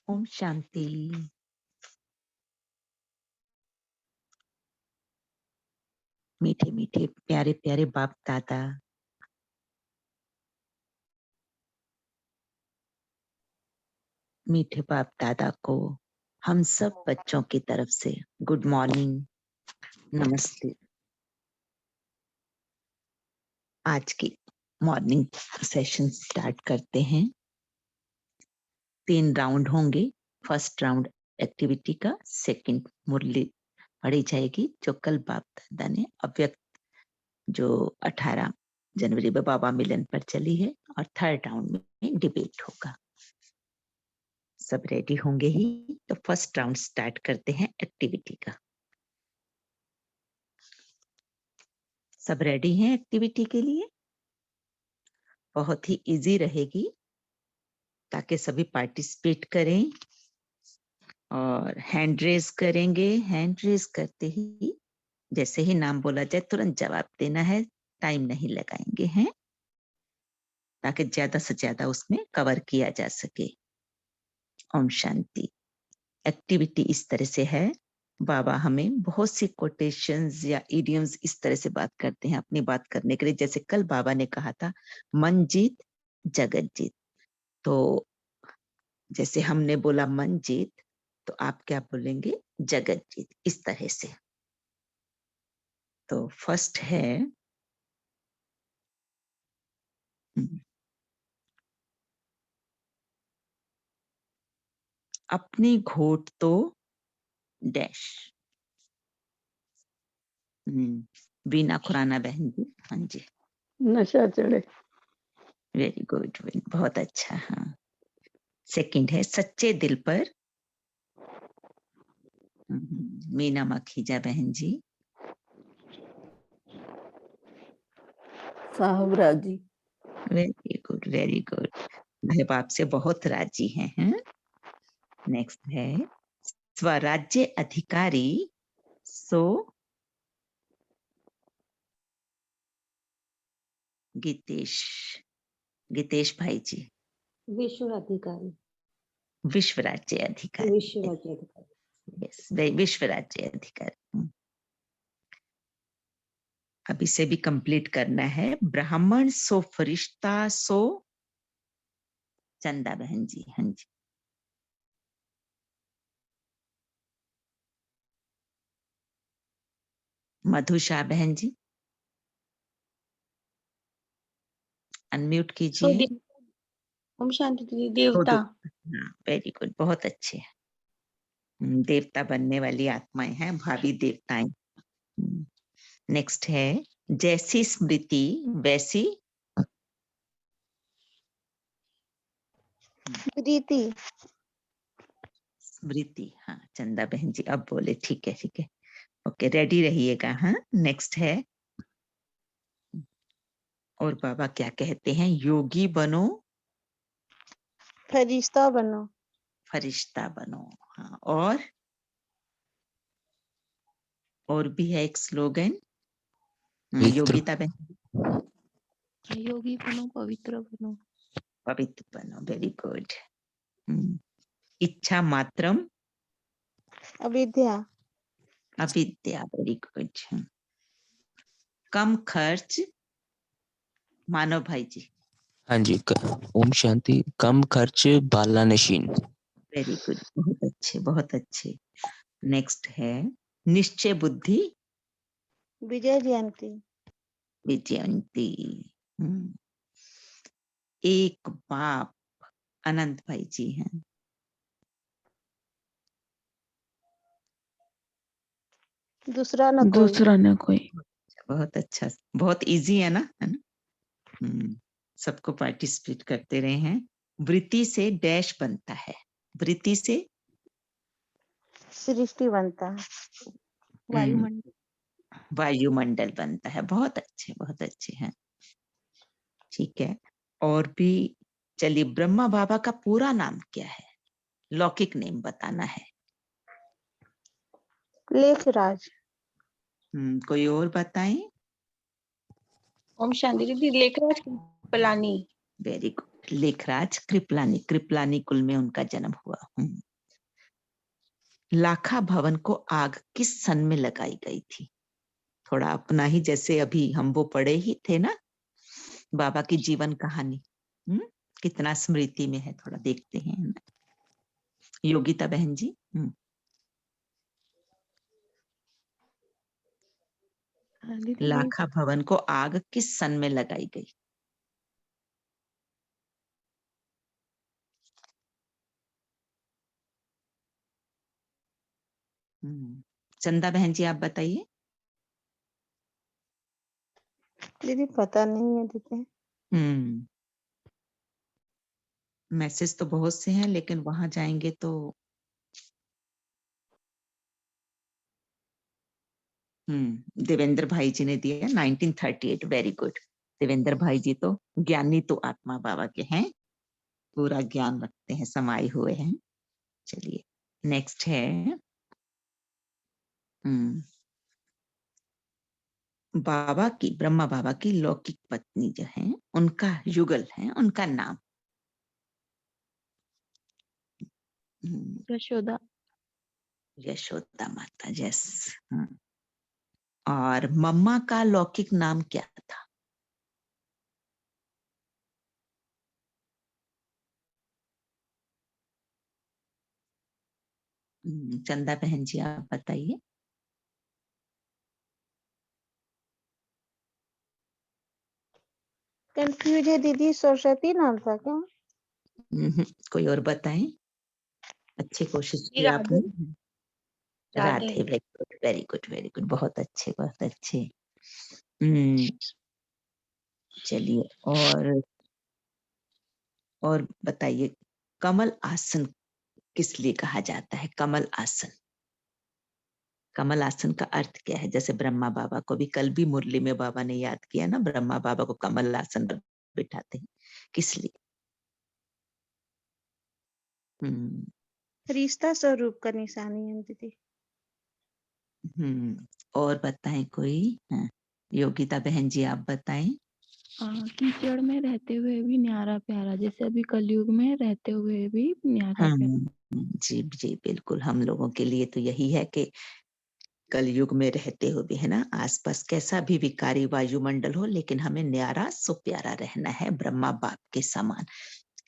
ओम शांति। मीठे मीठे प्यारे प्यारे बाप दादा, मीठे बाप दादा को हम सब बच्चों की तरफ से गुड मॉर्निंग, नमस्ते। आज की मॉर्निंग सेशन स्टार्ट करते हैं। 3 राउंड होंगे। फर्स्ट राउंड एक्टिविटी का, सेकंड मुरली पढ़ी जाएगी जो कल बाप दादा ने अव्यक्त जो 18 जनवरी में बाबा मिलन पर चली है, और थर्ड राउंड में डिबेट होगा। सब रेडी होंगे ही तो फर्स्ट राउंड स्टार्ट करते हैं एक्टिविटी का। सब रेडी हैं एक्टिविटी के लिए? बहुत ही इजी रहेगी ताकि सभी पार्टिसिपेट करें, और हैंड रेज करेंगे। हैंड रेज करते ही जैसे ही नाम बोला जाए तुरंत जवाब देना है, टाइम नहीं लगाएंगे हैं, ताकि ज्यादा से ज्यादा उसमें कवर किया जा सके। ओम शांति। एक्टिविटी इस तरह से है, बाबा हमें बहुत सी कोटेशंस या इडियम्स इस तरह से बात करते हैं अपनी बात करने के लिए। जैसे कल बाबा ने कहा था मन जीत जगत जीत, तो जैसे हमने बोला मन जीत, तो आप क्या बोलेंगे? जगत जीत, इस तरह से। तो फर्स्ट है अपनी घोट तो डैश। बीना खुराना बहन जी। हाँ जी, नशा चढ़े। वेरी गुड, बहुत अच्छा। हाँ, सेकंड है सच्चे दिल पर। मीना मखीजा बहन जी। साहब राजी। Very good, very good. भाई बाप से बहुत राजी हैं। नेक्स्ट है स्वराज्य अधिकारी सो गीतेश। गीतेश भाई जी। विश्व अधिकारी। विश्व राज्य अधिकारी। विश्व राज्य अधिकारी। यस, विश्व राज्य अधिकारी। अब इसे भी कंप्लीट करना है। ब्राह्मण सो फरिश्ता सो चंदा बहन जी। हाँ जी। मधु शाह बहन जी, अनम्यूट कीजिए। ओम शांति दीदी। देवता। हाँ, वेरी गुड, बहुत अच्छे। देवता बनने वाली आत्माएं हैं, भावी देवताएं। नेक्स्ट है जैसी स्मृति वैसी प्रीति। स्मृति। हाँ, चंदा बहन जी अब बोले। ठीक है, ठीक है, ओके, रेडी रहिएगा। हाँ, नेक्स्ट है, और बाबा क्या कहते हैं? योगी बनो फरिश्ता बनो। फरिश्ता बनो। हाँ, और भी है एक स्लोगन। योगिता बहन। योगी बनो पवित्र बनो। पवित्र बनो, वेरी गुड। इच्छा मात्रम अविद्या। अविद्या, वेरी गुड। कम खर्च मानव भाई जी। हाँ जी, ओम शांति। कम खर्च बाला नशीन। वेरी गुड, बहुत अच्छे, बहुत अच्छे। नेक्स्ट है निश्चय बुद्धि विजय जयंती। विजयंती। एक बाप अनंत भाई जी हैं। दूसरा न कोई। बहुत अच्छा, बहुत इजी है ना, है ना? सबको पार्टिसिपेट करते रहे हैं। वृत्ति से डैश बनता है। वृत्ति से सृष्टि बनता है। वायुमंडल। वायुमंडल बनता है। बहुत अच्छे, बहुत अच्छे हैं। ठीक है, और भी चलिए, ब्रह्मा बाबा का पूरा नाम क्या है? लौकिक नेम बताना है। लेखराज। कोई और बताएं? ओम शांति दीदी। लेखराज कृपलानी। वेरी गुड, लेखराज कृपलानी, कृपलानी कुल में उनका जन्म हुआ। लाखा भवन को आग किस सन में लगाई गई थी? थोड़ा अपना ही, जैसे अभी हम वो पढ़े ही थे ना बाबा की जीवन कहानी, कितना स्मृति में है, थोड़ा देखते हैं। योगिता बहन जी। लाखा भवन को आग किस सन में लगाई गई? चंदा बहन जी आप बताइए। दीदी पता नहीं है दीदी। मैसेज तो बहुत से हैं, लेकिन वहां जाएंगे तो देवेंद्र भाई जी ने दिया 1938। Very good. देवेंद्र भाई जी तो ज्ञानी तो आत्मा बाबा के हैं, पूरा ज्ञान रखते हैं, समाये हुए हैं। चलिए नेक्स्ट है, बाबा की, ब्रह्मा बाबा की लौकिक पत्नी जो है, उनका युगल है, उनका नाम। यशोदा। यशोदा माता, यस। और मम्मा का लौकिक नाम क्या था? चंदा बहन जी आप बताइए। कंफ्यूज है दीदी, सरस्वती नाम था क्या? कोई और बताएं। अच्छी कोशिश की राधे। आपने। Radhe, very good very good very good, बहुत अच्छे बहुत अच्छे। चलिए और बताइए, कमल आसन किस लिए कहा जाता है? कमल आसन, कमल आसन का अर्थ क्या है? जैसे ब्रह्मा बाबा को भी कल भी मुरली में बाबा ने याद किया ना, ब्रह्मा बाबा को कमल आसन पर बिठाते हैं, किस लिए? रिश्ता स्वरूप का निशानी है दीदी। और बताएं कोई? योगिता बहन जी आप बताएं। कीचड़ में रहते हुए भी न्यारा प्यारा, जैसे अभी कलयुग में रहते हुए भी न्यारा प्यारा। जी जी बिल्कुल, हम लोगों के लिए तो यही है कि कलयुग में रहते हुए भी, है ना, आसपास कैसा भी विकारी वायुमंडल हो, लेकिन हमें न्यारा सो प्यारा रहना है, ब्रह्मा बाप के समान।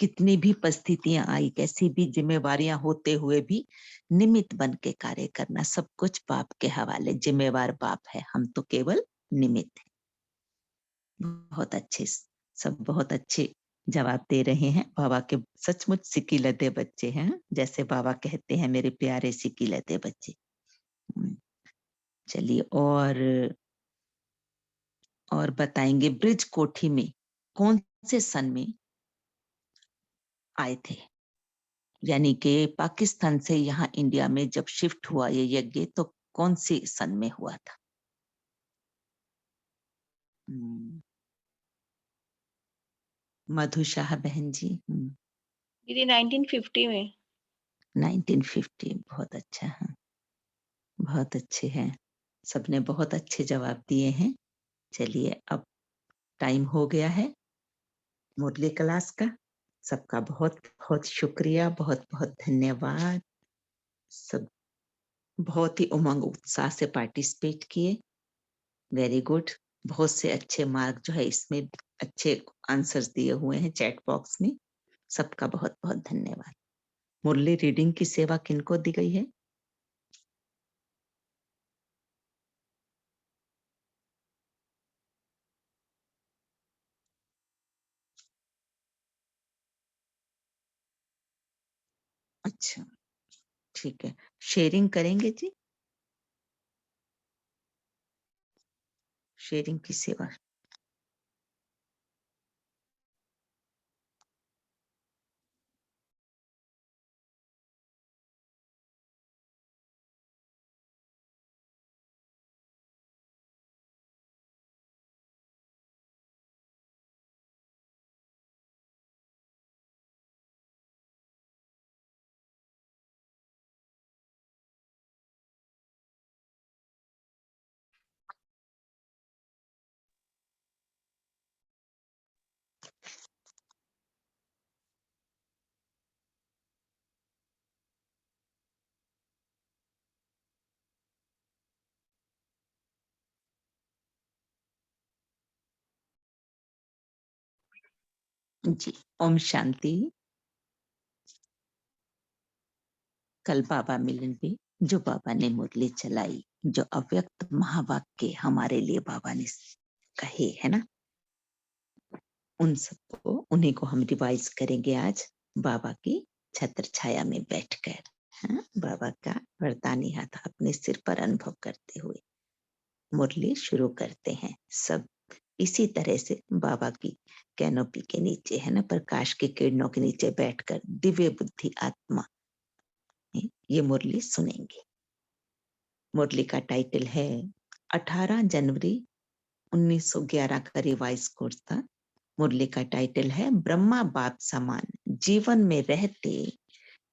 कितनी भी परिस्थितियां आई, कैसी भी जिम्मेवारियां होते हुए भी निमित्त बन के कार्य करना, सब कुछ बाप के हवाले। जिम्मेवार बाप है, हम तो केवल निमित्त है। बहुत अच्छे, सब बहुत अच्छे जवाब दे रहे हैं। बाबा के सचमुच सिकीलते बच्चे हैं, जैसे बाबा कहते हैं, मेरे प्यारे सिकीलते बच्चे। चलिए और बताएंगे, ब्रिज कोठी में कौन से सन में आए थे? यानी कि पाकिस्तान से यहाँ इंडिया में जब शिफ्ट हुआ ये यज्ञ, तो कौन से सन में हुआ था? मधु शाह बहन जी। दीदी 1950 में। 1950, बहुत अच्छा है, बहुत अच्छे हैं, सबने बहुत अच्छे जवाब दिए हैं। चलिए अब टाइम हो गया है मुरली क्लास का। सबका बहुत बहुत शुक्रिया, बहुत बहुत धन्यवाद। सब बहुत ही उमंग उत्साह से पार्टिसिपेट किए। Very good. बहुत से अच्छे मार्क जो है इसमें, अच्छे आंसर्स दिए हुए हैं चैट बॉक्स में। सबका बहुत बहुत धन्यवाद। मुरली रीडिंग की सेवा किनको दी गई है? अच्छा ठीक है, शेयरिंग करेंगे जी, शेयरिंग की सेवा। जी, ओम शांति। कल बाबा मिलन पे जो बाबा ने मुरली चलाई, जो अव्यक्त महावाक्य हमारे लिए बाबा ने कहे है ना, उन सबको उन्हीं को हम रिवाइज करेंगे आज बाबा की छत्र छाया में बैठकर। हाँ, बाबा का वरदानी हाथ अपने सिर पर अनुभव करते हुए मुरली शुरू करते हैं। सब इसी तरह से बाबा की कैनोपी के नीचे है ना, प्रकाश की किरणों के नीचे बैठकर दिव्य बुद्धि आत्मा ये मुरली सुनेंगे। मुरली का टाइटल है 18 जनवरी 1911 का रिवाइज कोर्स था। मुरली का टाइटल है ब्रह्मा बाप समान जीवन में रहते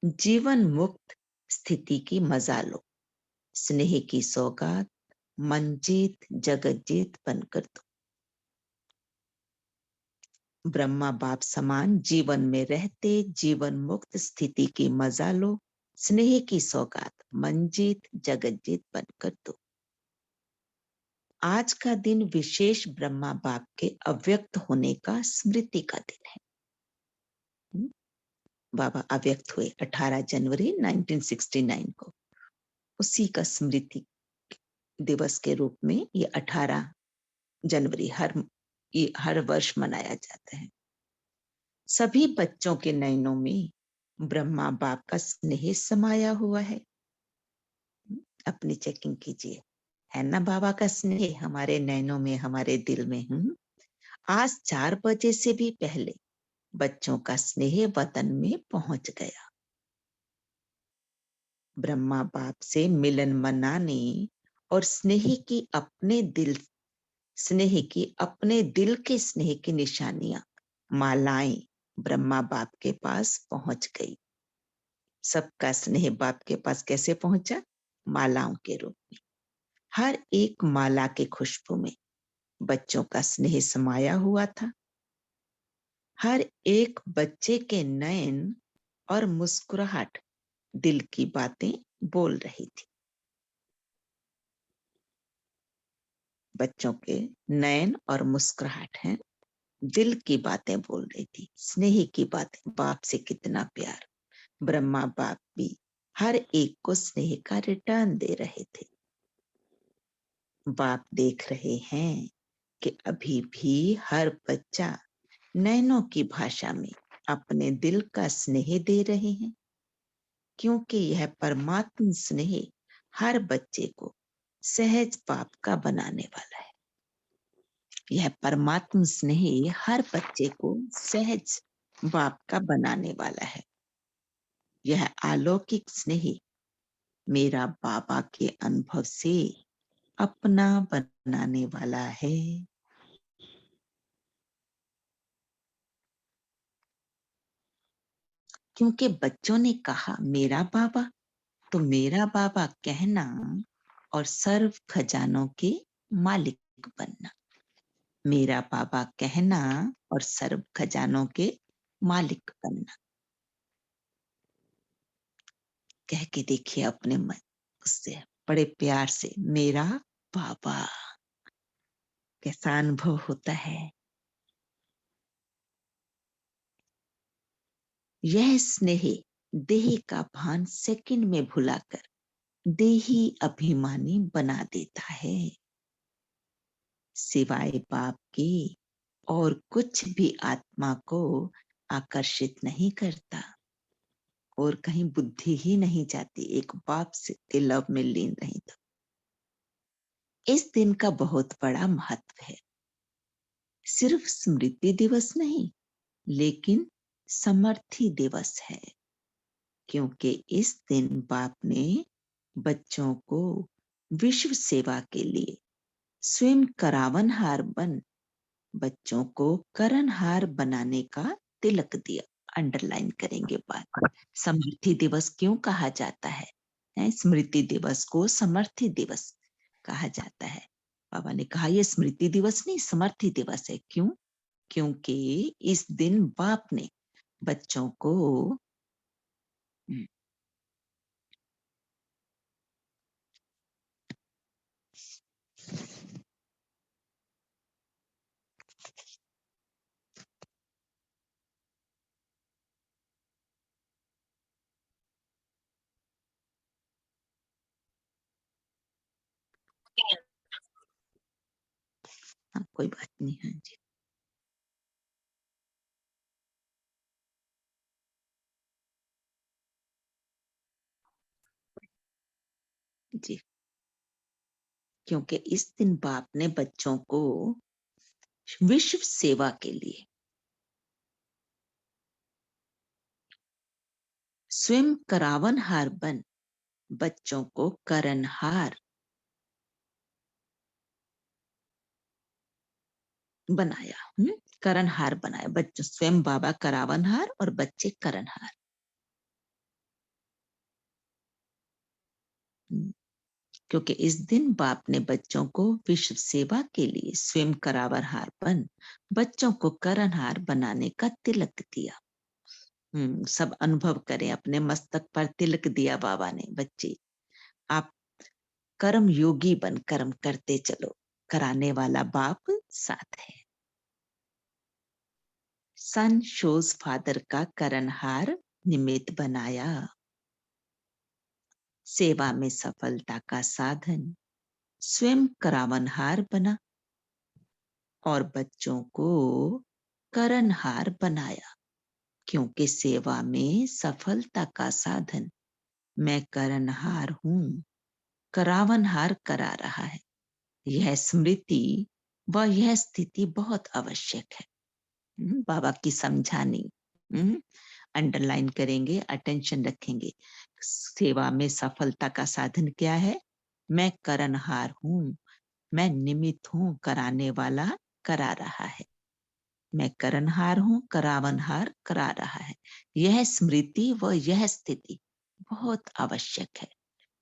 जीवन मुक्त स्थिति की मजा लो, स्नेह की सौगात मन जीत जगत जीत बनकर दो। ब्रह्मा बाप समान जीवन में रहते जीवन मुक्त स्थिति की मजा लो, स्नेह की सौगात मन जीत जगत जीत बनकर दो। आज का दिन विशेष ब्रह्मा बाप के अव्यक्त होने का स्मृति का दिन है। बाबा अव्यक्त हुए 18 जनवरी 1969 को, उसी का स्मृति दिवस के रूप में ये 18 जनवरी हर वर्ष मनाया जाता है। सभी बच्चों के नयनों में ब्रह्मा बाप का स्नेह समाया हुआ है। अपनी चेकिंग कीजिए, है ना बाबा का स्नेह हमारे नैनों में, हमारे दिल में। आज 4 बजे से भी पहले बच्चों का स्नेह वतन में पहुंच गया। ब्रह्मा बाप से मिलन मनाने और स्नेह की अपने दिल के स्नेह की निशानियां मालाएं ब्रह्मा बाप के पास पहुंच गई। सबका स्नेह बाप के पास कैसे पहुंचा? मालाओं के रूप में। हर एक माला के खुशबू में बच्चों का स्नेह समाया हुआ था। हर एक बच्चे के नयन और मुस्कुराहट दिल की बातें बोल रही थी। बच्चों के नयन और मुस्कुराहट है, दिल की बातें बोल रही थी, स्नेह की बातें। बाप से कितना प्यार। ब्रह्मा बाप भी हर एक को स्नेह का रिटर्न दे रहे थे। बाप देख रहे हैं कि अभी भी हर बच्चा नैनों की भाषा में अपने दिल का स्नेह दे रहे हैं, क्योंकि यह परमात्म स्नेह हर बच्चे को सहज बाप का बनाने वाला है। यह परमात्म स्नेह हर बच्चे को सहज बाप का बनाने वाला है। यह अलौकिक स्नेह मेरा बाबा के अनुभव से अपना बनाने वाला है। क्योंकि बच्चों ने कहा मेरा बाबा, तो मेरा बाबा कहना और सर्व खजानों के मालिक बनना। मेरा बाबा कहना और सर्व खजानों के मालिक बनना। कह के देखिए अपने मन उससे बड़े प्यार से, मेरा बाबा। कैसा अनुभव होता है। यह स्नेह देह का भान सेकंड में भुलाकर देही अभिमानी बना देता है। सिवाय बाप के और कुछ भी आत्मा को आकर्षित नहीं करता, और कहीं बुद्धि ही नहीं जाती एक बाप से के लव में लीन रही तो। इस दिन का बहुत बड़ा महत्व है। सिर्फ स्मृति दिवस नहीं, लेकिन समर्थी दिवस है, क्योंकि इस दिन बाप ने बच्चों को विश्व सेवा के लिए स्वयं करावनहार बन बच्चों को करणहार बनाने का तिलक दिया। अंडरलाइन करेंगे बात। समर्थी दिवस क्यों कहा जाता है? स्मृति दिवस को समर्थी दिवस कहा जाता है। बाबा ने कहा यह स्मृति दिवस नहीं, समर्थी दिवस है। क्यों? क्योंकि इस दिन बाप ने बच्चों को कोई बात नहीं है जी। जी, क्योंकि इस दिन बाप ने बच्चों को विश्व सेवा के लिए स्वयं करावनहार बन बच्चों को करनहार बनाया। करनहार बनाया, बच्चों स्वयं बाबा करावनहार और बच्चे करनहार। क्योंकि इस दिन बाप ने बच्चों को विश्व सेवा के लिए स्वयं करावनहार बन बच्चों को करनहार बनाने का तिलक दिया। सब अनुभव करें, अपने मस्तक पर तिलक दिया बाबा ने। बच्चे आप कर्म योगी बन कर्म करते चलो, कराने वाला बाप साथ है। सन शोज फादर का करनहार निमित्त बनाया, सेवा में सफलता का साधन स्वयं करावनहार बना और बच्चों को करनहार बनाया। क्योंकि सेवा में सफलता का साधन मैं करनहार हूं, करावनहार करा रहा है। यह स्मृति व यह स्थिति बहुत आवश्यक है। बाबा की समझानी अंडरलाइन करेंगे, अटेंशन रखेंगे। सेवा में सफलता का साधन क्या है? मैं करनहार हूं, मैं निमित्त हूं, कराने वाला करा रहा है। मैं करनहार हूं, करावनहार करा रहा है। यह स्मृति व यह स्थिति बहुत आवश्यक है,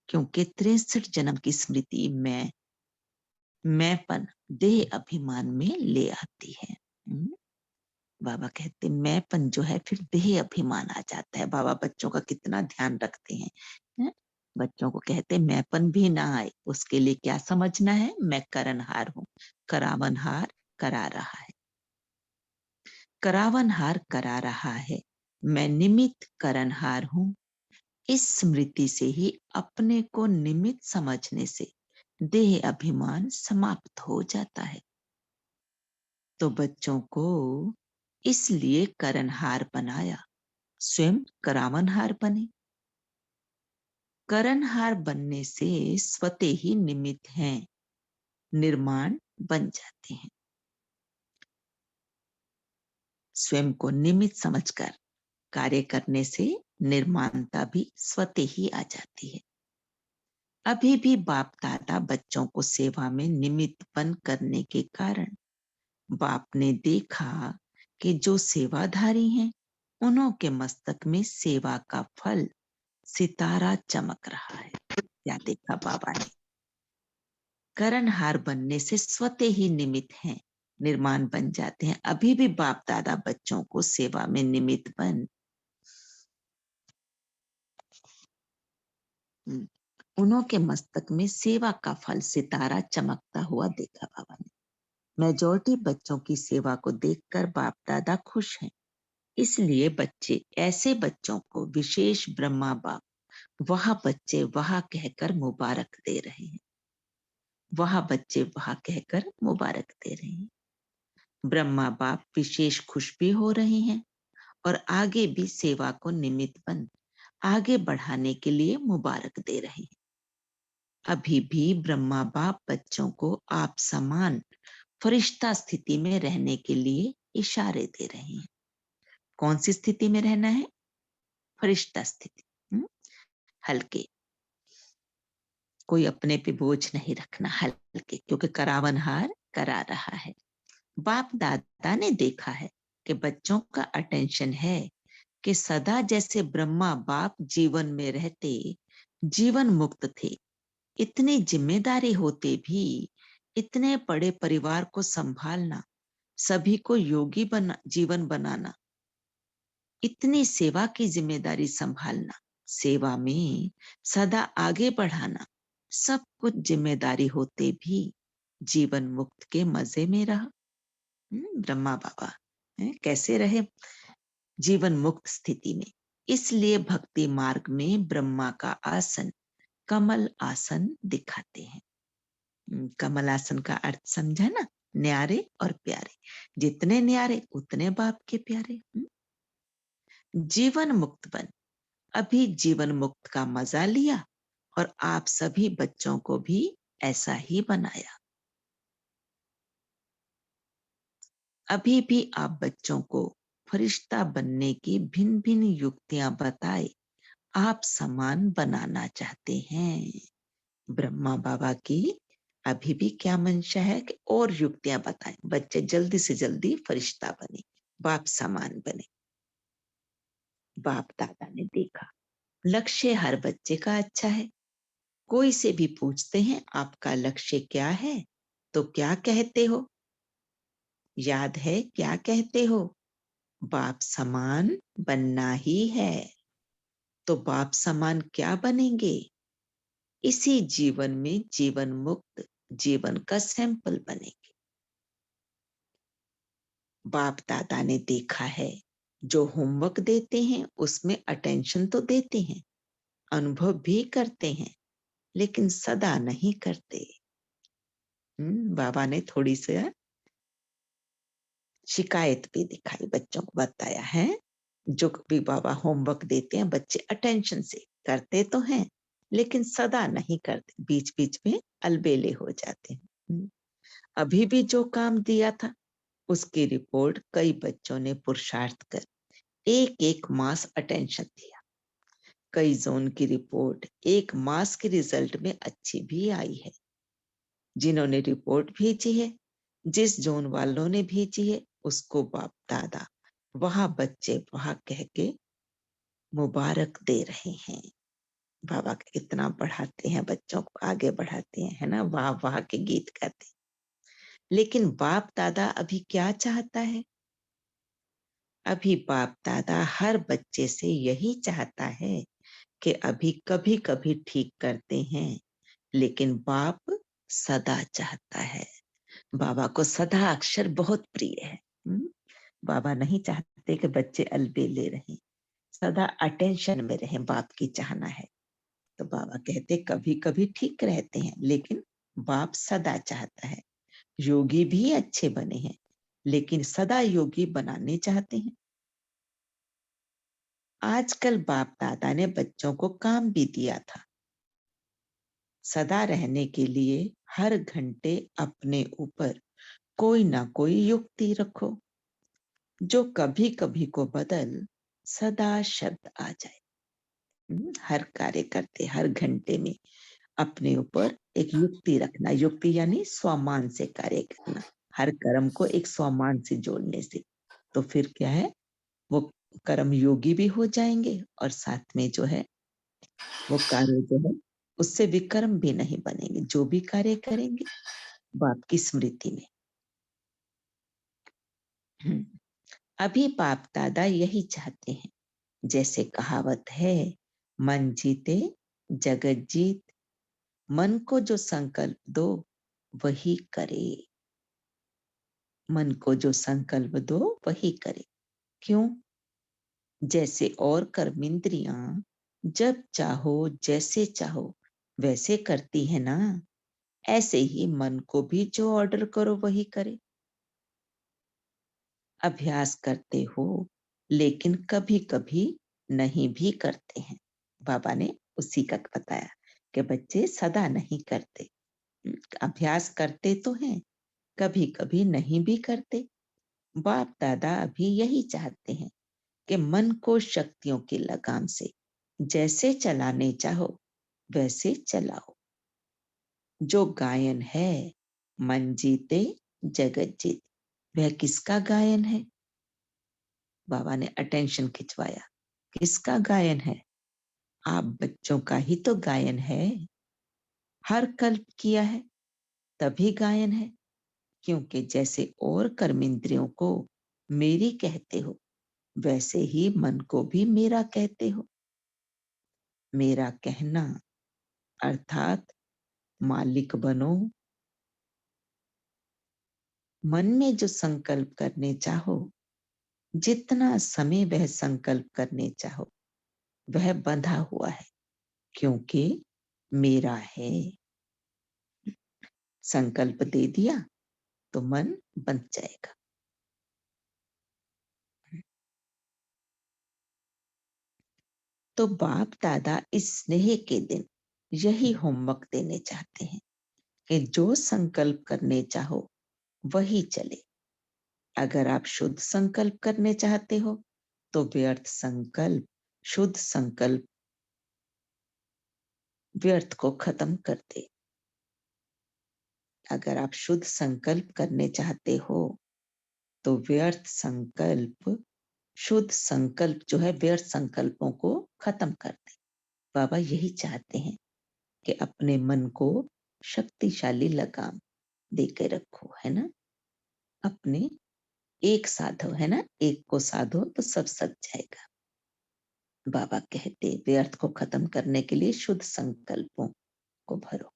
क्योंकि 63 जन्म की स्मृति मैंपन देह अभिमान में ले आती है। बाबा कहते मैंपन जो है फिर देह अभिमान आ जाता है। बाबा बच्चों का कितना ध्यान रखते हैं। बच्चों को कहते मैंपन भी ना आए, उसके लिए क्या समझना है? मैं करनहार हूं, करावनहार करा रहा है। करावनहार करा रहा है, मैं निमित्त करनहार हूं। इस स्मृति से ही अपने को निमित्त समझने से देह अभिमान समाप्त हो जाता है। तो बच्चों को इसलिए करनहार बनाया, स्वयं करावनहार बने। करनहार बनने से स्वतः ही निमित्त हैं, निर्माण बन जाते हैं। स्वयं को निमित्त समझकर कार्य करने से निर्माणता भी स्वतः ही आ जाती है। अभी भी बाप दादा बच्चों को सेवा में निमित्त बन करने के कारण बाप ने देखा कि जो सेवाधारी हैं, उन्हों के मस्तक में सेवा का फल सितारा चमक रहा है। क्या देखा बाबा ने? करनहार बनने से स्वतः ही निमित्त हैं, निर्माण बन जाते हैं। अभी भी बाप दादा बच्चों को सेवा में निमित्त बन उन्हों के मस्तक में सेवा का फल सितारा चमकता हुआ देखा बाबा ने। मेजॉरिटी बच्चों की सेवा को देखकर बाप दादा खुश हैं। इसलिए बच्चे ऐसे बच्चों को विशेष ब्रह्मा बाप वह बच्चे वह कहकर मुबारक दे रहे हैं। वह बच्चे वह कहकर मुबारक दे रहे हैं। ब्रह्मा बाप विशेष खुश भी हो रहे हैं और आगे भी सेवा को निमित्त बन आगे बढ़ाने के लिए मुबारक दे रहे हैं। अभी भी ब्रह्मा बाप बच्चों को आप समान फरिश्ता स्थिति में रहने के लिए इशारे दे रहे हैं। कौन सी स्थिति में रहना है? फरिश्ता स्थिति। हल्के, कोई अपने पे बोझ नहीं रखना, हल्के, क्योंकि करावनहार करा रहा है। बाप दादा ने देखा है कि बच्चों का अटेंशन है कि सदा जैसे ब्रह्मा बाप जीवन में रहते जीवन मुक्त थे, इतनी जिम्मेदारी होते भी इतने बड़े परिवार को संभालना, सभी को योगी जीवन बनाना, इतनी सेवा की जिम्मेदारी संभालना, सेवा में सदा आगे बढ़ाना, सब कुछ जिम्मेदारी होते भी जीवन मुक्त के मजे में रहा। ब्रह्मा बाबा कैसे रहे? जीवन मुक्त स्थिति में। इसलिए भक्ति मार्ग में ब्रह्मा का आसन कमल आसन दिखाते हैं। कमल आसन का अर्थ समझा ना? न्यारे और प्यारे, जितने न्यारे उतने बाप के प्यारे। जीवन मुक्त बन, अभी जीवन मुक्त का मजा लिया और आप सभी बच्चों को भी ऐसा ही बनाया। अभी भी आप बच्चों को फरिश्ता बनने की भिन्न भिन्न युक्तियां बताए आप समान बनाना चाहते हैं। ब्रह्मा बाबा की अभी भी क्या मंशा है कि और युक्तियां बताएं, बच्चे जल्दी से जल्दी फरिश्ता बने, बाप समान बने। बाप दादा ने देखा लक्ष्य हर बच्चे का अच्छा है। कोई से भी पूछते हैं आपका लक्ष्य क्या है, तो क्या कहते हो? याद है क्या कहते हो? बाप समान बनना ही है। तो बाप समान क्या बनेंगे? इसी जीवन में जीवन मुक्त जीवन का सैंपल बनेंगे। बाप दादा ने देखा है जो होमवर्क देते हैं उसमें अटेंशन तो देते हैं, अनुभव भी करते हैं, लेकिन सदा नहीं करते। बाबा ने थोड़ी सी शिकायत भी दिखाई, बच्चों को बताया है जो भी बाबा होमवर्क देते हैं बच्चे अटेंशन से करते तो हैं लेकिन सदा नहीं करते, बीच बीच में अलबेले हो जाते हैं। अभी भी जो काम दिया था उसकी रिपोर्ट कई बच्चों ने पुरुषार्थ कर एक एक मास अटेंशन दिया। कई जोन की रिपोर्ट एक मास के रिजल्ट में अच्छी भी आई है। जिन्होंने रिपोर्ट भेजी है, जिस जोन वालों ने भेजी है, उसको बाप दादा वहां बच्चे वहां कह के मुबारक दे रहे हैं। बाबा कितना बढ़ाते हैं, बच्चों को आगे बढ़ाते हैं, है ना, वाह वाह के गीत गाते हैं। लेकिन बाप दादा अभी क्या चाहता है? अभी बाप दादा हर बच्चे से यही चाहता है कि अभी कभी कभी ठीक करते हैं, लेकिन बाप सदा चाहता है। बाबा को सदा अक्षर बहुत प्रिय है। बाबा नहीं चाहते कि बच्चे अलबेले रहें, सदा अटेंशन में रहें, बाप की चाहना है। तो बाबा कहते कभी कभी ठीक रहते हैं, लेकिन बाप सदा चाहता है। योगी भी अच्छे बने हैं, लेकिन सदा योगी बनाने चाहते हैं। आजकल बाप दादा ने बच्चों को काम भी दिया था, सदा रहने के लिए हर घंटे अपने ऊपर कोई ना कोई युक्ति रखो जो कभी कभी को बदल सदा शब्द आ जाए। हर कार्य करते हर घंटे में अपने ऊपर एक युक्ति रखना, युक्ति यानी स्वमान से कार्य करना, हर कर्म को एक स्वमान से जोड़ने से। तो फिर क्या है, वो कर्म योगी भी हो जाएंगे और साथ में जो है वो कार्य जो है उससे विकर्म भी नहीं बनेंगे। जो भी कार्य करेंगे बाप की स्मृति में। अभी बाप दादा यही चाहते हैं, जैसे कहावत है, मन जीते जगत जीत। मन को जो संकल्प दो वही करे। मन को जो संकल्प दो वही करे। क्यों? जैसे और कर्मेंद्रियां जब चाहो जैसे चाहो वैसे करती है ना, ऐसे ही मन को भी जो ऑर्डर करो वही करे। अभ्यास करते हो लेकिन कभी कभी नहीं भी करते हैं। बाबा ने उसी का बताया कि बच्चे सदा नहीं करते, अभ्यास करते तो हैं, कभी कभी नहीं भी करते। बाप दादा अभी यही चाहते हैं कि मन को शक्तियों की लगाम से जैसे चलाने चाहो वैसे चलाओ। जो गायन है मन जीते जगत जीत, वह किसका गायन है? बाबा ने अटेंशन खिंचवाया, किसका गायन है? आप बच्चों का ही तो गायन है। हर कल्प किया है तभी गायन है। क्योंकि जैसे और कर्मेंद्रियों को मेरी कहते हो वैसे ही मन को भी मेरा कहते हो। मेरा कहना अर्थात मालिक बनो। मन में जो संकल्प करने चाहो, जितना समय वह संकल्प करने चाहो, वह बंधा हुआ है क्योंकि मेरा है। संकल्प दे दिया, तो मन बंध जाएगा। तो बाप दादा इस स्नेह के दिन यही होमवर्क देने चाहते हैं कि जो संकल्प करने चाहो वही चले। अगर आप शुद्ध संकल्प करने चाहते हो तो व्यर्थ संकल्प, शुद्ध संकल्प व्यर्थ को खत्म कर दे। अगर आप शुद्ध संकल्प करने चाहते हो तो व्यर्थ संकल्प, शुद्ध संकल्प जो है व्यर्थ संकल्पों को खत्म कर दे। बाबा यही चाहते हैं कि अपने मन को शक्तिशाली लगाम देकर रखो, है ना। अपने एक साधो, है ना, एक को साधो तो सब सज जाएगा। बाबा कहते व्यर्थ को खत्म करने के लिए शुद्ध संकल्पों को भरो।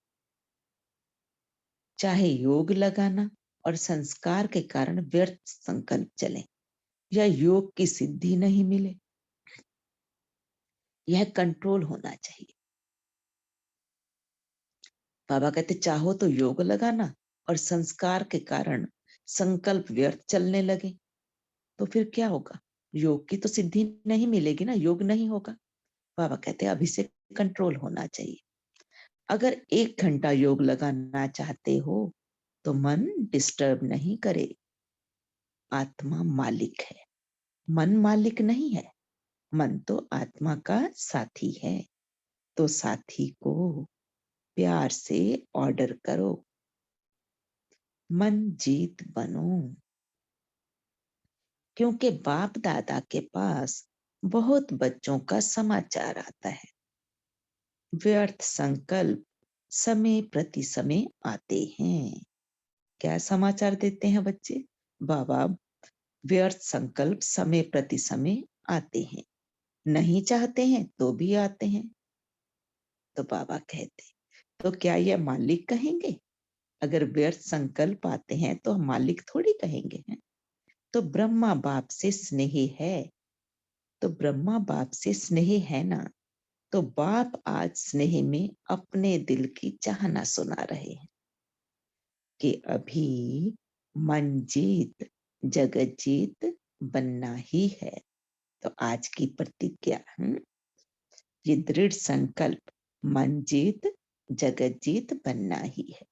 चाहे योग लगाना और संस्कार के कारण व्यर्थ संकल्प चले या योग की सिद्धि नहीं मिले, यह कंट्रोल होना चाहिए। बाबा कहते चाहो तो योग लगाना और संस्कार के कारण संकल्प व्यर्थ चलने लगे तो फिर क्या होगा? योग की तो सिद्धि नहीं मिलेगी ना, योग नहीं होगा। बाबा कहते अभी से कंट्रोल होना चाहिए। अगर 1 घंटा योग लगाना चाहते हो तो मन डिस्टर्ब नहीं करे। आत्मा मालिक है, मन मालिक नहीं है। मन तो आत्मा का साथी है, तो साथी को प्यार से ऑर्डर करो, मन जीत बनो। क्योंकि बाप दादा के पास बहुत बच्चों का समाचार आता है। व्यर्थ संकल्प समय प्रति समय आते हैं। क्या समाचार देते हैं बच्चे? बाबा व्यर्थ संकल्प समय प्रति समय आते हैं, नहीं चाहते हैं तो भी आते हैं। तो बाबा कहते तो क्या यह मालिक कहेंगे? अगर व्यर्थ संकल्प आते हैं तो हम मालिक थोड़ी कहेंगे हैं। तो ब्रह्मा बाप से स्नेह है, तो ब्रह्मा बाप से स्नेह है ना, तो बाप आज स्नेह में अपने दिल की चाहना सुना रहे हैं कि अभी मन जीत जगत जीत बनना ही है। तो आज की प्रतिज्ञा, ये दृढ़ संकल्प, मन जीत जगत जीत बनना ही है।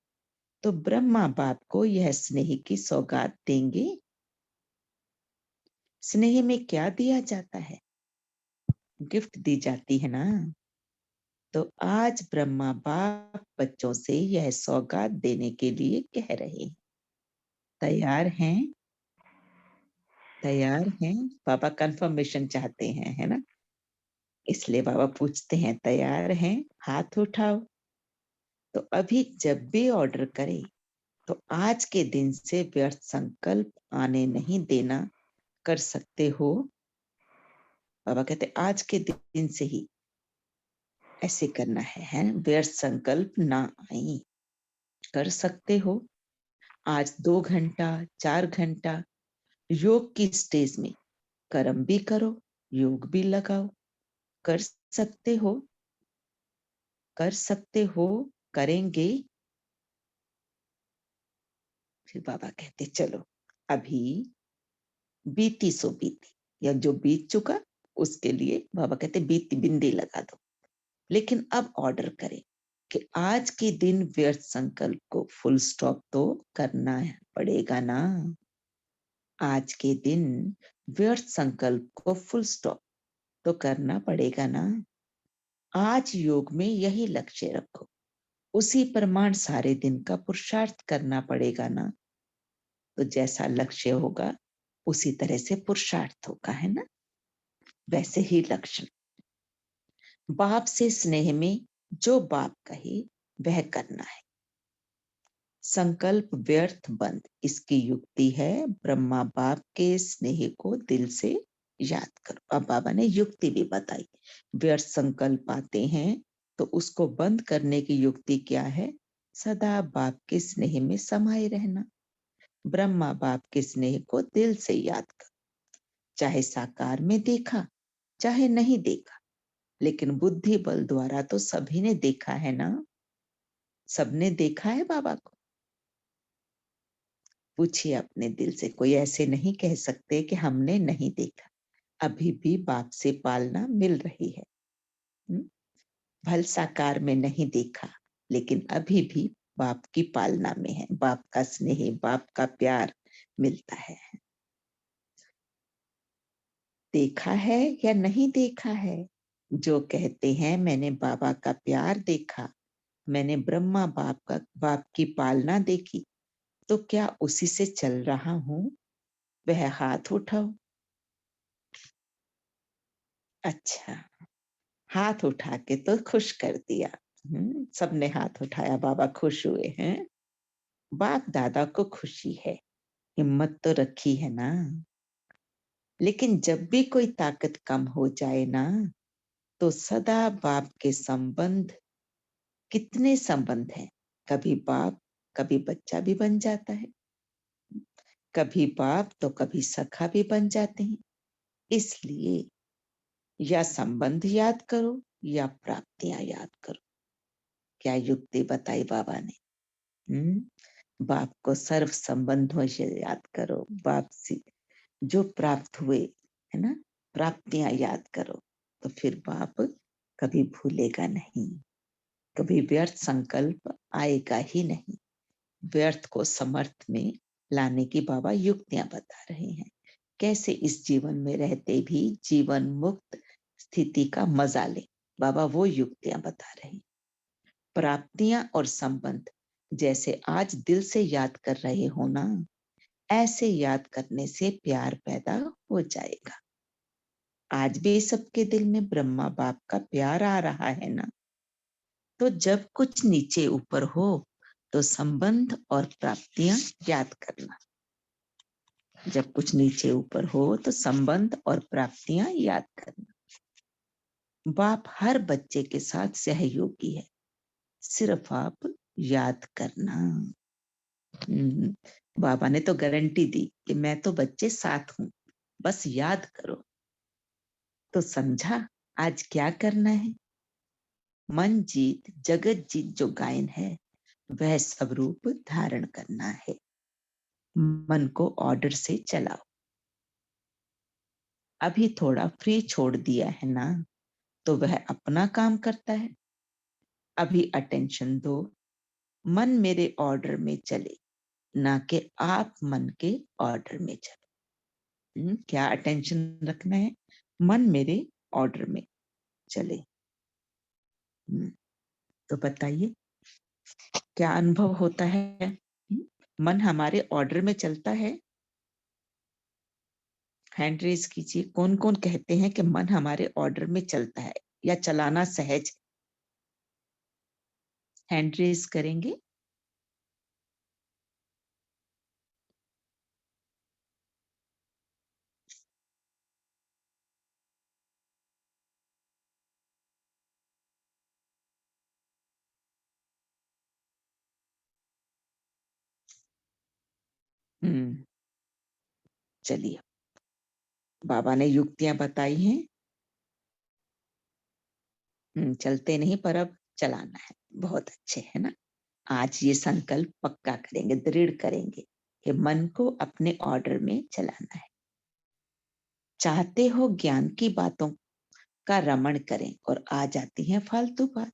तो ब्रह्मा बाप को यह स्नेह की सौगात देंगे। स्नेह में क्या दिया जाता है? गिफ्ट दी जाती है ना। तो आज ब्रह्मा बाप बच्चों से यह सौगात देने के लिए कह रहे हैं। तैयार हैं? तैयार हैं? बाबा कंफर्मेशन चाहते हैं, है ना, इसलिए बाबा पूछते हैं तैयार हैं? हाथ उठाओ। तो अभी जब भी ऑर्डर करे तो आज के दिन से व्यर्थ संकल्प आने नहीं देना। कर सकते हो? बाबा कहते आज के दिन से ही ऐसे करना है, व्यर्थ संकल्प ना आए। कर सकते हो? आज 2 घंटा 4 घंटा योग की स्टेज में कर्म भी करो, योग भी लगाओ। कर सकते हो? कर सकते हो? करेंगे? फिर बाबा कहते चलो अभी बीती सो बीती, या जो बीत चुका उसके लिए बाबा कहते बीती बिंदी लगा दो। लेकिन अब ऑर्डर करें कि आज के दिन व्यर्थ संकल्प को फुल स्टॉप तो करना पड़ेगा ना। आज के दिन व्यर्थ संकल्प को फुल स्टॉप तो करना पड़ेगा ना। आज योग में यही लक्ष्य रखो, उसी प्रमाण सारे दिन का पुरुषार्थ करना पड़ेगा ना। तो जैसा लक्ष्य होगा उसी तरह से पुरुषार्थ होगा, है ना। वैसे ही लक्षण, बाप से स्नेह में जो बाप कहे वह करना है। संकल्प व्यर्थ बंद, इसकी युक्ति है ब्रह्मा बाप के स्नेह को दिल से याद करो। अब बाबा ने युक्ति भी बताई। व्यर्थ संकल्प आते हैं तो उसको बंद करने की युक्ति क्या है? सदा बाप के स्नेह में समाये रहना। ब्रह्मा बाप के स्नेह को दिल से याद करो। चाहे साकार में देखा चाहे नहीं देखा, लेकिन बुद्धि बल द्वारा तो सभी ने देखा है ना। सबने देखा है बाबा को। पूछिए अपने दिल से। कोई ऐसे नहीं कह सकते कि हमने नहीं देखा। अभी भी बाप से पालना मिल रही है। भल साकार में नहीं देखा, लेकिन अभी भी बाप की पालना में है। बाप का स्नेह, बाप का प्यार मिलता है। देखा है या नहीं देखा है? जो कहते हैं मैंने बाबा का प्यार देखा, मैंने ब्रह्मा बाप की पालना देखी, तो क्या उसी से चल रहा हूं? वह हाथ उठाओ। अच्छा, हाथ उठा के तो खुश कर दिया। सबने हाथ उठाया, बाबा खुश हुए हैं। बाप दादा को खुशी है, हिम्मत तो रखी है ना। लेकिन जब भी कोई ताकत कम हो जाए ना, तो सदा बाप के संबंध, कितने संबंध हैं। कभी बाप, कभी बच्चा भी बन जाता है। कभी बाप तो कभी सखा भी बन जाते हैं। इसलिए या संबंध याद करो या प्राप्तियां याद करो। क्या युक्ति बताई बाबा ने। बाप को सर्व संबंधों से याद करो। बाप से जो प्राप्त हुए है ना, प्राप्तियां याद करो, तो फिर बाप कभी भूलेगा नहीं। कभी व्यर्थ संकल्प आएगा ही नहीं। व्यर्थ को समर्थ में लाने की बाबा युक्तियां बता रहे हैं। कैसे इस जीवन में रहते भी जीवन मुक्त स्थिति का मजा ले, बाबा वो युक्तियां बता रहे हैं। प्राप्तियां और संबंध जैसे आज दिल से याद कर रहे हो ना, ऐसे याद करने से प्यार पैदा हो जाएगा। आज भी सबके दिल में ब्रह्मा बाप का प्यार आ रहा है ना। तो जब कुछ नीचे ऊपर हो तो संबंध और प्राप्तियां याद करना। जब कुछ नीचे ऊपर हो तो संबंध और प्राप्तियां याद करना। बाप हर बच्चे के साथ सहयोगी है, सिर्फ आप याद करना। बाबा ने तो गारंटी दी कि मैं तो बच्चे साथ हूं, बस याद करो। तो समझा आज क्या करना है? मन जीत जगत जीत जो गायन है, वह सब रूप धारण करना है। मन को ऑर्डर से चलाओ। अभी थोड़ा फ्री छोड़ दिया है ना, तो वह अपना काम करता है। अभी अटेंशन दो, मन मेरे ऑर्डर में चले, ना कि आप मन के ऑर्डर में चलो। क्या अटेंशन रखना है? मन मेरे ऑर्डर में चले। तो बताइए क्या अनुभव होता है? मन हमारे ऑर्डर में चलता है? हैंड रेज कीजिए। कौन कौन कहते हैं कि मन हमारे ऑर्डर में चलता है या चलाना सहज? हैंड रेज करेंगे। चलिए, बाबा ने युक्तियां बताई हैं। चलते नहीं पर अब चलाना है। बहुत अच्छे है ना। आज ये संकल्प पक्का करेंगे, दृढ़ करेंगे कि मन को अपने ऑर्डर में चलाना है। चाहते हो ज्ञान की बातों का रमण करें और आ जाती है फालतू बात।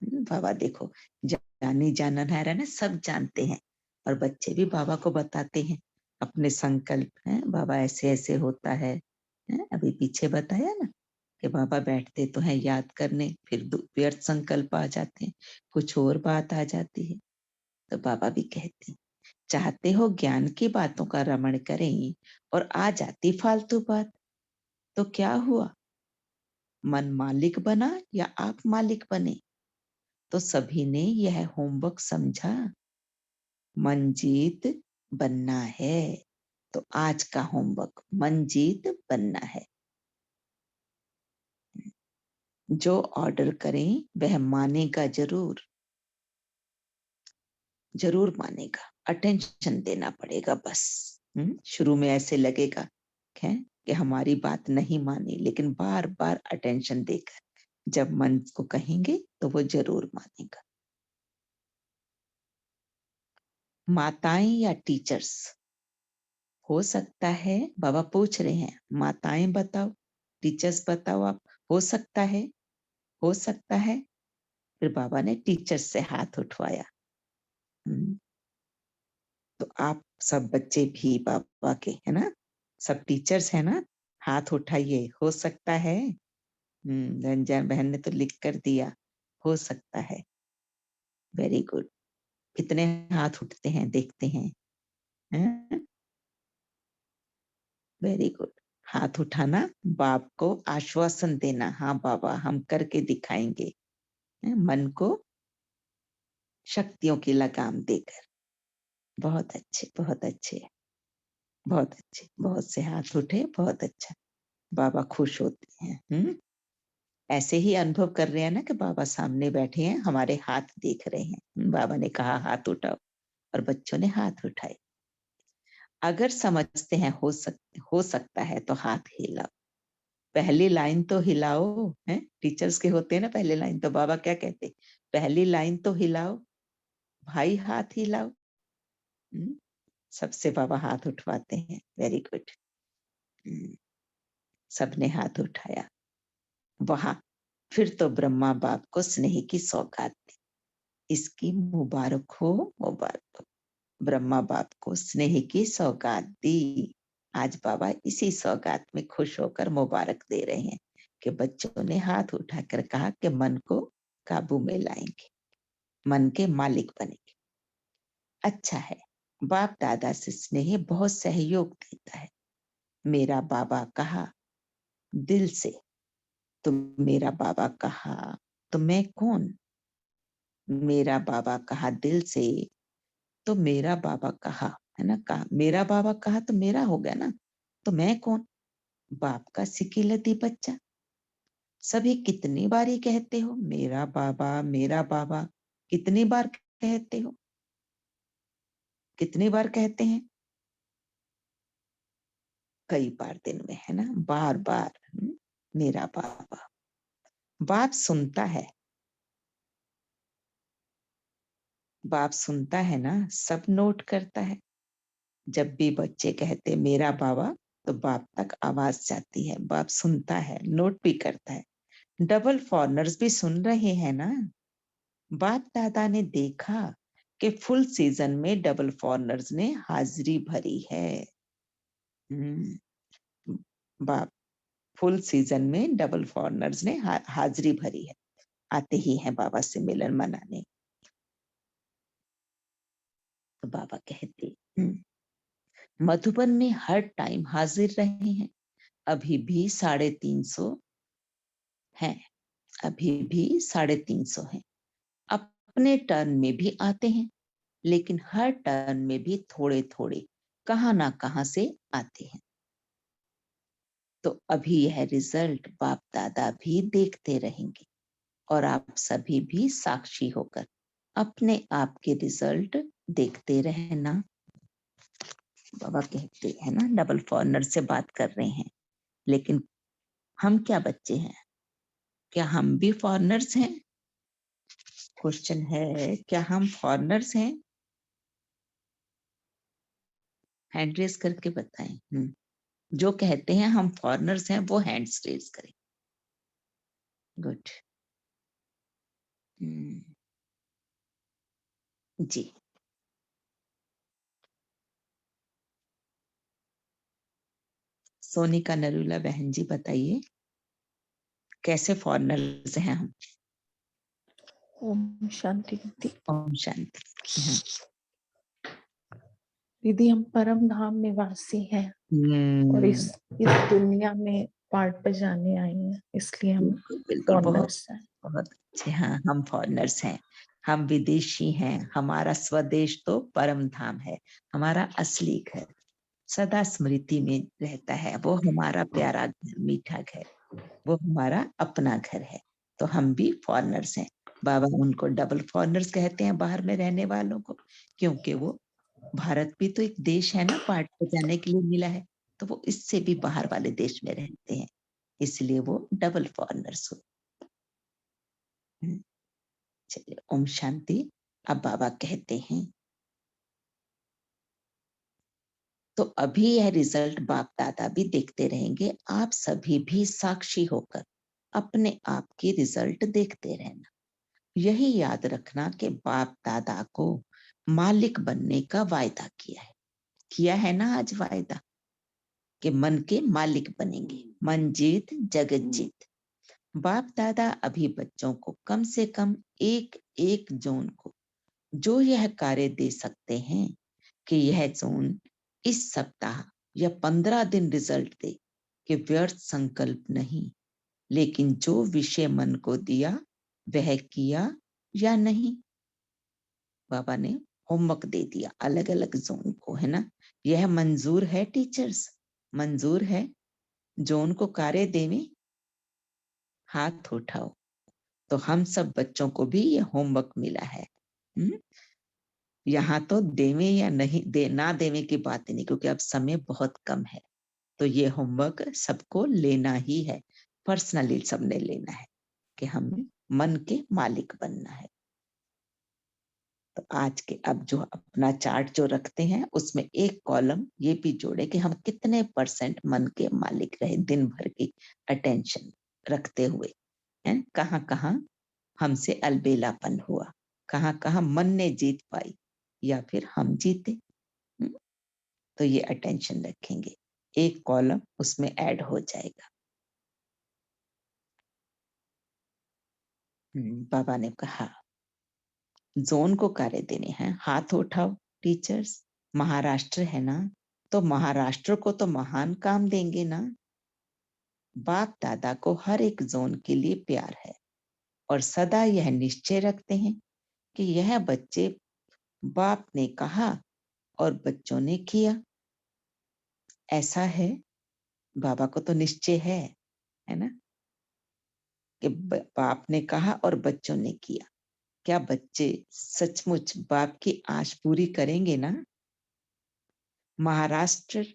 बाबा देखो, जानी जाना है ना, सब जानते हैं और बच्चे भी बाबा को बताते हैं अपने संकल्प है। बाबा ऐसे ऐसे होता है। अभी पीछे बताया ना कि बाबा बैठते तो हैं याद करने, फिर व्यर्थ संकल्प आ जाते हैं, कुछ और बात आ जाती है। तो बाबा भी कहते हैं चाहते हो ज्ञान की बातों का रमण करें और आ जाती फालतू बात, तो क्या हुआ? मन मालिक बना या आप मालिक बने? तो सभी ने यह होमवर्क समझा। मंजीत बनना है। तो आज का होमवर्क मंजीत बनना है। जो ऑर्डर करें वह मानेगा जरूर, जरूर मानेगा। अटेंशन देना पड़ेगा बस। शुरू में ऐसे लगेगा कि हमारी बात नहीं मानी, लेकिन बार बार अटेंशन देकर जब मन को कहेंगे तो वो जरूर मानेगा। माताएं या टीचर्स? हो सकता है, बाबा पूछ रहे हैं, माताएं बताओ, टीचर्स बताओ आप। हो सकता है, हो सकता है। फिर बाबा ने टीचर्स से हाथ उठवाया। तो आप सब बच्चे भी बाबा के, है ना, सब टीचर्स है ना, हाथ उठाइए। हो सकता है। रंजन बहन ने तो लिख कर दिया, हो सकता है। Very good. कितने हाथ उठते हैं देखते हैं? Very good. हाथ उठाना, बाप को आश्वासन देना, हाँ बाबा हम करके दिखाएंगे। मन को शक्तियों की लगाम देकर। बहुत अच्छे, बहुत अच्छे, बहुत अच्छे। बहुत से हाथ उठे, बहुत अच्छा। बाबा खुश होते हैं। ऐसे ही अनुभव कर रहे हैं ना कि बाबा सामने बैठे हैं, हमारे हाथ देख रहे हैं। बाबा ने कहा हाथ उठाओ और बच्चों ने हाथ उठाए। अगर समझते हैं हो सकता है तो हाथ हिलाओ। पहली लाइन तो हिलाओ, है टीचर्स के होते हैं ना पहली लाइन, तो बाबा क्या कहते, पहली लाइन तो हिलाओ भाई, हाथ हिलाओ। सबसे बाबा हाथ उठवाते हैं। Very good. सबने हाथ उठाया। वहां फिर तो ब्रह्मा बाप को स्नेह की सौगात दी। इसकी मुबारक हो, मुबारक हो। ब्रह्मा बाप को स्नेह की सौगात दी। आज बाबा इसी सौगात में खुश होकर मुबारक दे रहे हैं कि बच्चों ने हाथ उठाकर कहा कि मन को काबू में लाएंगे, मन के मालिक बनेंगे। अच्छा है, बाप दादा से स्नेह बहुत सहयोग देता है। मेरा बाबा कहा दिल से, तो मेरा बाबा कहा तो मैं कौन? मेरा बाबा कहा दिल से, तो मेरा बाबा कहा, है ना, कहा मेरा बाबा कहा तो मेरा हो गया ना, तो मैं कौन? बाप का सिकिलती बच्चा। सभी कितनी बार ही कहते हो मेरा बाबा, मेरा बाबा? कितनी बार कहते हो? कितनी बार कहते हैं? कई बार दिन में, है ना, बार बार। मेरा बाबा। बाप सुनता है, बाप सुनता है ना, सब नोट करता है। जब भी बच्चे कहते मेरा बाबा, तो बाप तक आवाज जाती है, बाप सुनता है, नोट भी करता है। डबल फॉरनर्स भी सुन रहे हैं ना। बाप दादा ने देखा कि फुल सीजन में डबल फॉरनर्स ने हाजिरी भरी है। बाप फुल सीजन में डबल फॉरनर्स ने हाजिरी भरी है, आते ही हैं बाबा से मिलन मनाने। तो बाबा कहते मधुबन में हर टाइम हाजिर रहे हैं, अभी भी 350 हैं, अभी भी 350 हैं। अपने टर्न में भी आते हैं, लेकिन हर टर्न में भी थोड़े थोड़े कहाँ ना कहाँ से आते हैं। तो अभी यह रिजल्ट बाप दादा भी देखते रहेंगे और आप सभी भी साक्षी होकर अपने आप के रिजल्ट देखते रहना। बाबा कहते हैं ना, डबल फॉरनर से बात कर रहे हैं, लेकिन हम क्या बच्चे हैं? क्या हम भी फॉरनर्स हैं? क्वेश्चन है, क्या हम फॉरनर्स हैं? हैंड रेज करके बताएं। जो कहते हैं हम फॉरनर्स हैं वो हैंड्स रेज करें। गुड। जी, सोनिका नरूला बहन जी बताइए, कैसे फॉरनर्स हैं हम? ओम शांति दीदी। ओम शांति। हाँ। दीदी हम परम धाम निवासी हैं और इस दुनिया में पार्ट बजाने आए हैं, इसलिए हम बिल्कुल, बहुत फॉरनर्स हैं। बहुत अच्छे। हाँ, हम फॉरनर्स हैं, हम विदेशी हैं। हमारा स्वदेश तो परम धाम है, हमारा असली घर सदा स्मृति में रहता है। वो हमारा प्यारा घर, मीठा घर, वो हमारा अपना घर है। तो हम भी फॉरनर्स हैं। बाबा उनको डबल फॉरनर्स कहते हैं, बाहर में रहने वालों को, क्योंकि वो भारत भी तो एक देश है ना, पार्ट पे जाने के लिए मिला है, तो वो इससे भी बाहर वाले देश में रहते हैं, इसलिए वो डबल फॉरनर्स हो। चलिए, ओम शांति। अब बाबा कहते हैं तो अभी यह रिजल्ट बाप दादा भी देखते रहेंगे, आप सभी भी साक्षी होकर अपने आप की रिजल्ट देखते रहना। यही याद रखना कि बाप दादा को मालिक बनने का वायदा किया है ना आज वायदा, कि मन के मालिक बनेंगे, मन जीत जगत जीत। बाप दादा अभी बच्चों को कम से कम एक जोन को जो यह कार्य दे सकते हैं कि यह जोन इस सप्ताह या 15 दिन रिजल्ट दे, कि व्यर्थ संकल्प नहीं, लेकिन जो विषय मन को दिया वह किया या नहीं। बाबा ने होमवर्क दे दिया अलग अलग जोन को, है ना। यह मंजूर है टीचर्स, मंजूर है जोन को कार्य देवे? हाथ उठाओ। तो हम सब बच्चों को भी ये होमवर्क मिला है। यहाँ तो देवे या नहीं दे ना देवे की बात नहीं, क्योंकि अब समय बहुत कम है। तो ये होमवर्क सबको लेना ही है, पर्सनली सबने लेना है कि हमें मन के मालिक बनना है। तो आज के अब जो अपना चार्ट जो रखते हैं उसमें एक कॉलम ये भी जोड़े कि हम कितने % मन के मालिक रहे दिन भर की अटेंशन रखते हुए, हैं कहाँ कहाँ हमसे अलबेलापन हुआ, कहाँ कहाँ मन ने जीत पाई या फिर हम जीते। तो ये अटेंशन रखेंगे, एक कॉलम उसमें ऐड हो जाएगा। बाबा ने कहा जोन को कार्य देने हैं, हाथ उठाओ टीचर्स। महाराष्ट्र है ना, तो महाराष्ट्र को तो महान काम देंगे ना। बाप दादा को हर एक जोन के लिए प्यार है और सदा यह निश्चय रखते हैं कि यह बच्चे बाप ने कहा और बच्चों ने किया। ऐसा है, बाबा को तो निश्चय है ना, कि बाप ने कहा और बच्चों ने किया। क्या बच्चे सचमुच बाप की आश पूरी करेंगे ना? महाराष्ट्र